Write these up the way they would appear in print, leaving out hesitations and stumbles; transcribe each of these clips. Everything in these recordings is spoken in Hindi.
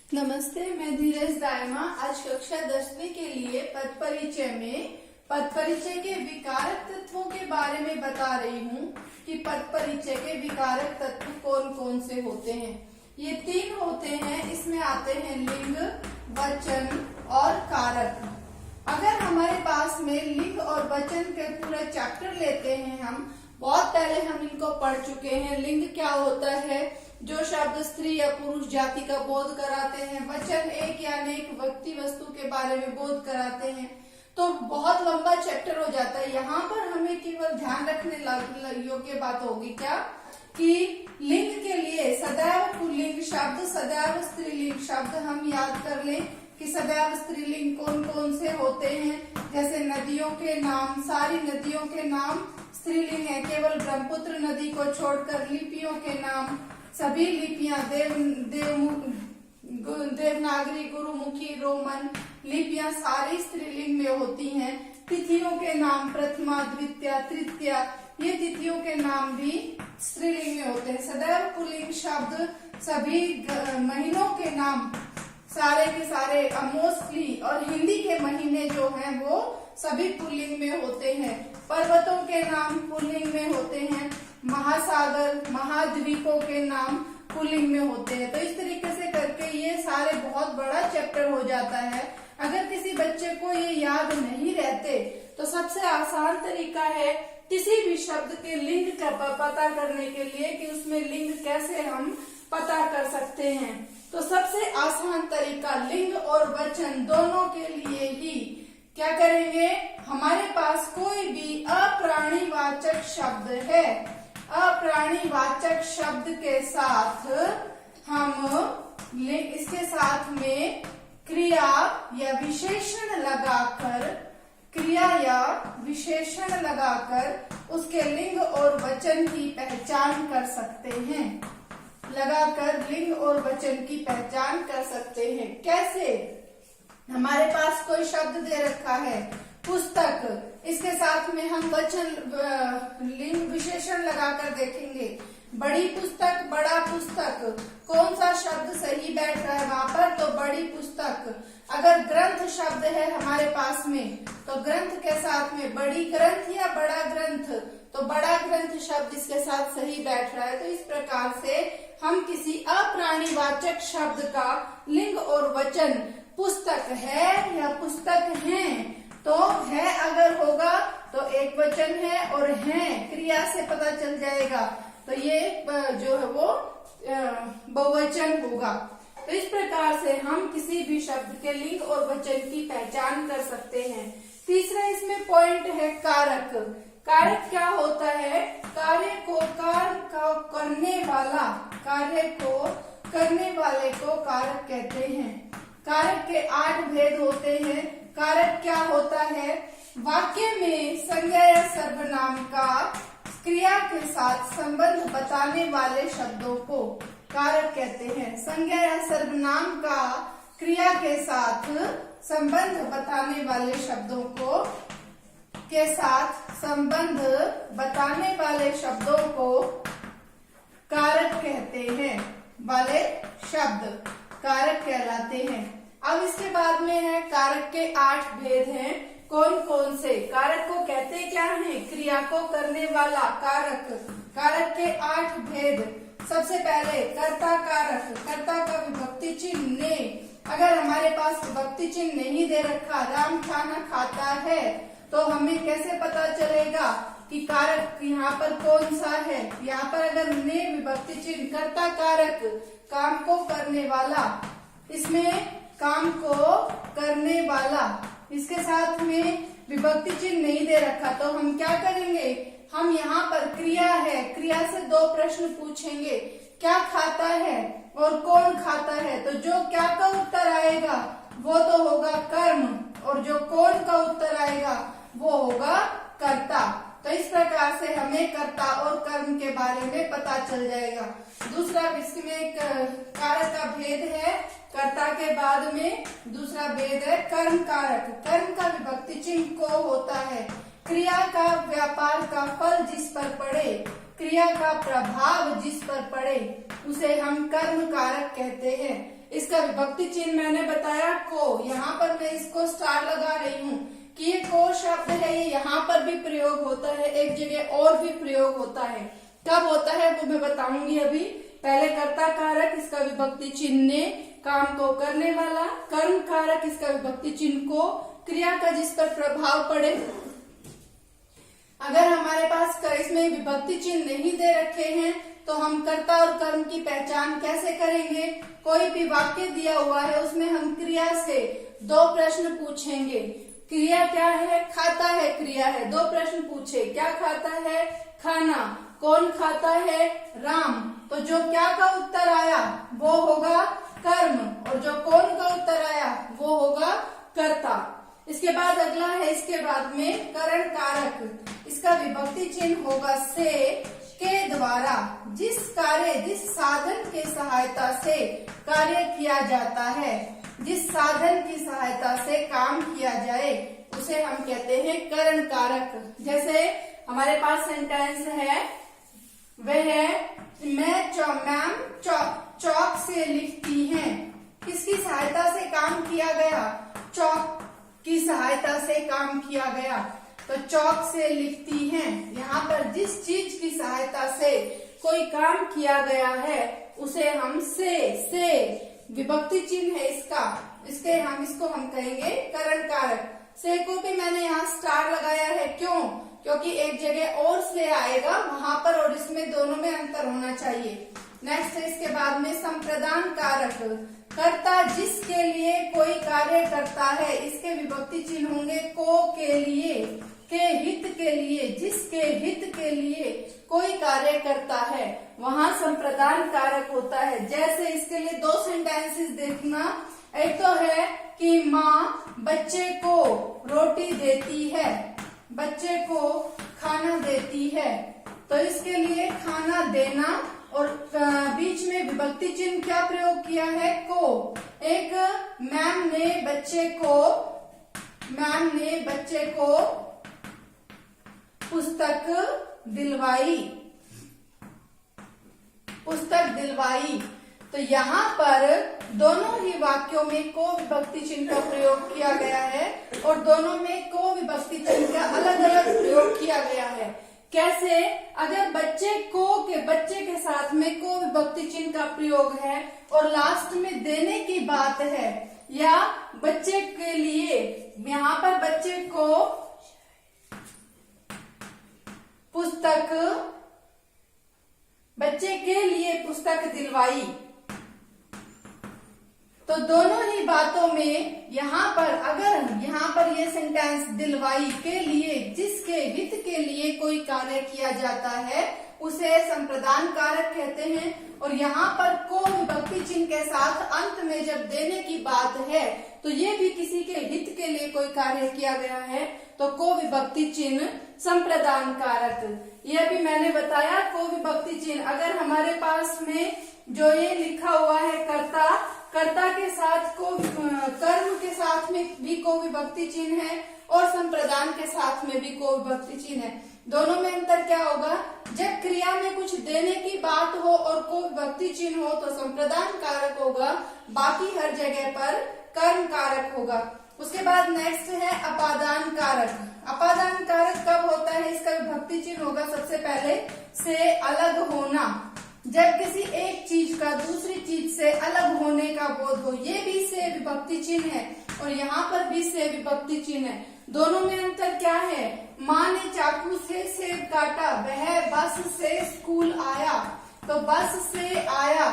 नमस्ते, मैं धीरज दायमा आज कक्षा 10वीं के लिए पद परिचय में पद परिचय के विकारक तत्वों के बारे में बता रही हूँ कि पद परिचय के विकारक तत्व कौन कौन से होते हैं। ये 3 होते हैं। इसमें आते हैं लिंग, वचन और कारक। अगर हमारे पास में लिंग और वचन के पूरा चैप्टर लेते हैं, हम बहुत पहले हम इनको पढ़ चुके हैं। लिंग क्या होता है? जो शब्द स्त्री या पुरुष जाति का बोध कराते हैं। वचन एक या अनेक व्यक्ति वस्तु के बारे में बोध कराते हैं। तो बहुत लंबा चैप्टर हो जाता है। यहाँ पर हमें केवल ध्यान रखने योग्य बात होगी क्या कि लिंग के लिए सदैव पुल्लिंग शब्द, सदैव स्त्रीलिंग शब्द हम याद कर लें कि सदैव स्त्रीलिंग कौन कौन से होते हैं। जैसे नदियों के नाम, सारी नदियों के नाम स्त्रीलिंग है। केवल ब्रह्मपुत्र नदी को छोड़कर लिपियों के नाम, सभी लिपियां देवनागरी, गुरुमुखी, रोमन लिपियां सारी स्त्रीलिंग में होती हैं। तिथियों के नाम प्रथमा, द्वितीया, तृतीया, ये तिथियों के नाम भी स्त्रीलिंग में होते हैं। सदैव पुल्लिंग शब्द सभी महीनों के नाम सारे के सारे मोस्टली, और हिंदी के महीने जो हैं वो सभी पुल्लिंग में होते हैं। पर्वतों के नाम पुल्लिंग में होते हैं। महासागर, महाद्वीपों के नाम पुल्लिंग में होते हैं। तो इस तरीके से करके ये सारे बहुत बड़ा चैप्टर हो जाता है। अगर किसी बच्चे को ये याद नहीं रहते तो सबसे आसान तरीका है किसी भी शब्द के लिंग का पता करने के लिए कि उसमें लिंग कैसे हम पता कर सकते हैं। तो सबसे आसान तरीका लिंग और वचन दोनों के लिए ही क्या करेंगे, हमारे पास कोई भी अप्राणीवाचक शब्द है, अप्राणीवाचक शब्द के साथ हम इसके साथ में क्रिया या विशेषण लगाकर उसके लिंग और वचन की पहचान कर सकते हैं। लगाकर लिंग और वचन की पहचान कर सकते हैं। कैसे? हमारे पास कोई शब्द दे रखा है पुस्तक, इसके साथ में हम वचन लिंग विशेषण लगाकर देखेंगे। बड़ी पुस्तक, बड़ा पुस्तक, कौन सा शब्द सही बैठ रहा है वहां पर? तो बड़ी पुस्तक। अगर ग्रंथ शब्द है हमारे पास में तो ग्रंथ के साथ में बड़ी ग्रंथ या बड़ा ग्रंथ, तो बड़ा ग्रंथ शब्द इसके साथ सही बैठ रहा है। तो इस प्रकार से हम किसी अप्राणीवाचक शब्द का लिंग और वचन पुस्तक है या पुस्तक हैं, तो है अगर होगा तो एक वचन है और हैं क्रिया से पता चल जाएगा, तो ये जो है वो बहुवचन होगा। तो इस प्रकार से हम किसी भी शब्द के लिंग और वचन की पहचान कर सकते हैं। तीसरा इसमें पॉइंट है कारक। कारक क्या होता है? कार्य को करने वाले को कारक कहते हैं। कारक के 8 भेद होते हैं। कारक क्या होता है? वाक्य में संज्ञा या सर्वनाम का क्रिया के साथ संबंध बताने वाले शब्दों को कारक कहते हैं। संज्ञा या सर्वनाम का क्रिया के साथ संबंध बताने वाले शब्दों को कारक कहते हैं। वाले शब्द कारक कहलाते हैं। अब इसके बाद में है कारक के 8 भेद हैं। कौन कौन से? कारक को कहते क्या है? क्रिया को करने वाला कारक। कारक के 8 भेद। सबसे पहले कर्ता कारक। कर्ता का विभक्ति चिन्ह ने। अगर हमारे पास विभक्ति चिन्ह नहीं दे रखा, राम खाना खाता है, तो हमें कैसे पता चलेगा कि कारक यहाँ पर कौन सा है? यहाँ पर अगर ने विभक्ति चिन्ह, कर्ता कारक, काम को करने वाला, इसमें काम को करने वाला, इसके साथ में विभक्ति चिन्ह नहीं दे रखा, तो हम क्या करेंगे? हम यहाँ पर क्रिया है, क्रिया से 2 प्रश्न पूछेंगे, क्या खाता है और कौन खाता है। तो जो क्या का उत्तर आएगा वो तो होगा कर्म, और जो कौन का उत्तर आएगा वो होगा कर्ता। तो इस प्रकार से हमें कर्ता और कर्म के बारे में पता चल जाएगा। दूसरा इसमें कारक का भेद है, कर्ता के बाद में दूसरा भेद है कर्म कारक। कर्म का विभक्ति चिन्ह को होता है। क्रिया का व्यापार का फल जिस पर पड़े, क्रिया का प्रभाव जिस पर पड़े, उसे हम कर्म कारक कहते हैं। इसका विभक्ति चिन्ह मैंने बताया को, यहाँ पर मैं इसको स्टार लगा रही हूँ कि ये को शब्द है, ये यहाँ पर भी प्रयोग होता है, एक जगह और भी प्रयोग होता है। कब होता है वो मैं बताऊंगी अभी। पहले कर्ता कारक, इसका विभक्ति चिन्ह ने, काम को करने वाला, कर्म कारक, इसका विभक्ति चिन्ह को, क्रिया का जिस पर प्रभाव पड़े। अगर हमारे पास इसमें विभक्ति चिन्ह नहीं दे रखे हैं तो हम कर्ता और कर्म की पहचान कैसे करेंगे? कोई भी वाक्य दिया हुआ है उसमें हम क्रिया से 2 प्रश्न पूछेंगे। क्रिया क्या है? खाता है क्रिया है। 2 प्रश्न पूछे, क्या खाता है? खाना। कौन खाता है? राम। तो जो क्या का उत्तर आया वो होगा कर्म, और जो कौन का उत्तर आया वो होगा कर्ता। इसके बाद अगला है, इसके बाद में करण कारक, इसका विभक्ति चिन्ह होगा से, के द्वारा जिस कार्य, जिस साधन के सहायता से कार्य किया जाता है, जिस साधन की सहायता से काम किया जाए उसे हम कहते हैं करण कारक। जैसे हमारे पास सेंटेंस है, वह मैम चौक से लिखती हैं। किसकी सहायता से काम किया गया? चौक की सहायता से काम किया गया। तो चौक से लिखती हैं, यहाँ पर जिस चीज की सहायता से कोई काम किया गया है उसे हम से विभक्ति चिन्ह है इसका, इसको हम कहेंगे करण कारक। से को भी मैंने यहाँ स्टार लगाया है, क्यों? क्योंकि एक जगह और से आएगा वहां पर, और इसमें दोनों में अंतर होना चाहिए। नेक्स्ट है इसके बाद में संप्रदान कारक, कर्ता जिसके लिए कोई कार्य करता है, इसके विभक्ति चिन्ह होंगे को, के लिए, के हित के लिए, जिसके हित के लिए कोई कार्य करता है वहां संप्रदान कारक होता है। जैसे इसके लिए 2 सेंटेंसेस देखना, एक तो है कि माँ बच्चे को रोटी देती है, बच्चे को खाना देती है। तो इसके लिए खाना देना, और बीच में विभक्ति चिन्ह क्या प्रयोग किया है? को। एक मैम ने बच्चे को पुस्तक दिलवाई। तो यहाँ पर दोनों ही वाक्यों में को विभक्ति चिन्ह का प्रयोग किया गया है, और दोनों में को विभक्ति चिन्ह का अलग अलग प्रयोग किया गया है। कैसे? अगर बच्चे के साथ में को विभक्ति चिन्ह का प्रयोग है और लास्ट में देने की बात है, या बच्चे के लिए, यहाँ पर बच्चे को बच्चे के लिए पुस्तक दिलवाई, तो दोनों ही बातों में यहाँ पर ये सेंटेंस दिलवाई के लिए, जिसके हित के लिए कोई कार्य किया जाता है उसे संप्रदान कारक कहते हैं। और यहाँ पर को विभक्ति चिन्ह के साथ अंत में जब देने की बात है तो ये भी किसी के हित के लिए कोई कार्य किया गया है, तो को विभक्ति चिन्ह संप्रदान कारक। ये भी मैंने बताया को विभक्ति चिन्ह, अगर हमारे पास में जो ये लिखा हुआ है कर्ता के साथ को, कर्म के साथ में भी को विभक्ति चिन्ह है, और संप्रदान के साथ में भी को विभक्ति चिन्ह है। दोनों में अंतर क्या होगा? जब क्रिया में कुछ देने की बात हो और को विभक्ति चिन्ह हो तो संप्रदान कारक होगा, बाकी हर जगह पर कर्म कारक होगा। उसके बाद नेक्स्ट है अपादान कारक। अपादान कारक कब होता है? इसका विभक्ति चिन्ह होगा सबसे पहले से अलग होना, जब किसी एक चीज का दूसरी चीज से अलग होने का बोध हो, ये भी से विभक्ति चिन्ह है, और यहाँ पर भी से विभक्ति चिन्ह है। दोनों में अंतर क्या है? माँ ने चाकू से सेब काटा, वह बस से स्कूल आया। तो बस से आया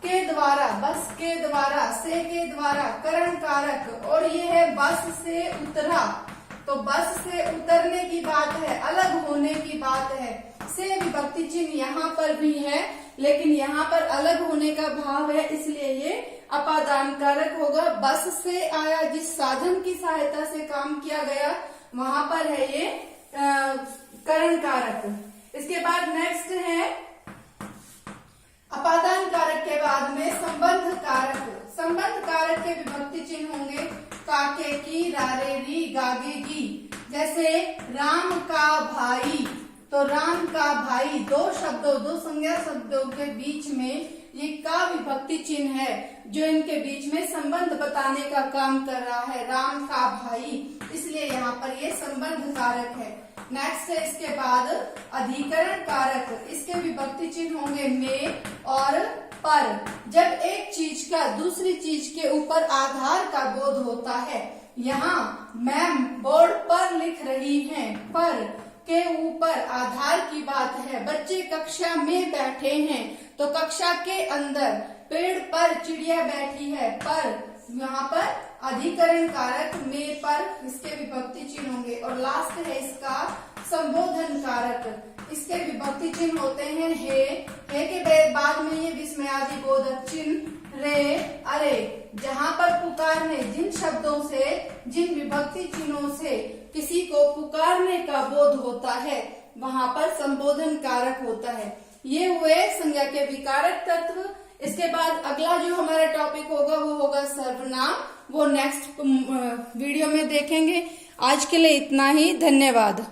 के द्वारा, बस के द्वारा, से के द्वारा करण कारक, और ये है बस से उतरा, तो बस से उतरने की बात है, अलग होने की बात है। से विभक्ति चिन्ह यहाँ पर भी है, लेकिन यहाँ पर अलग होने का भाव है, इसलिए ये अपादान कारक होगा। बस से आया, जिस साधन की सहायता से काम किया गया वहां पर है ये करण कारक। इसके बाद नेक्स्ट है अपादान कारक के बाद में संबंध कारक। संबंध कारक के विभक्ति चिन्ह होंगे काके की, रारे री, गागे की। जैसे राम का भाई, तो राम का भाई, दो संज्ञा शब्दों के बीच में ये का विभक्ति चिन्ह है जो इनके बीच में संबंध बताने का काम कर रहा है। राम का भाई, इसलिए यहाँ पर ये संबंध कारक है। नेक्स्ट है इसके बाद अधिकरण कारक। इसके विभक्ति चिन्ह होंगे में और पर। जब एक चीज का दूसरी चीज के ऊपर आधार का बोध होता है, यहाँ मैम बोर्ड पर लिख रही हैं, पर के ऊपर आधार की बात है। बच्चे कक्षा में बैठे हैं तो कक्षा के अंदर पेड़ पर चिड़िया बैठी है, पर यहाँ पर अधिकरण कारक में पर, इसके विभक्ति चिन्ह होंगे। और लास्ट है इसका संबोधन कारक। इसके विभक्ति चिन्ह होते हैं हे के बाद में ये विस्मयादि बोधक चिन्ह रे, अरे। जहाँ पर पुकारने, जिन शब्दों से, जिन विभक्ति चिन्हों से किसी को पुकारने का बोध होता है, वहाँ पर संबोधन कारक होता है। ये हुए संज्ञा के विकारक तत्व। इसके बाद अगला जो हमारा टॉपिक होगा वो होगा सर्वनाम। वो नेक्स्ट वीडियो में देखेंगे। आज के लिए इतना ही, धन्यवाद।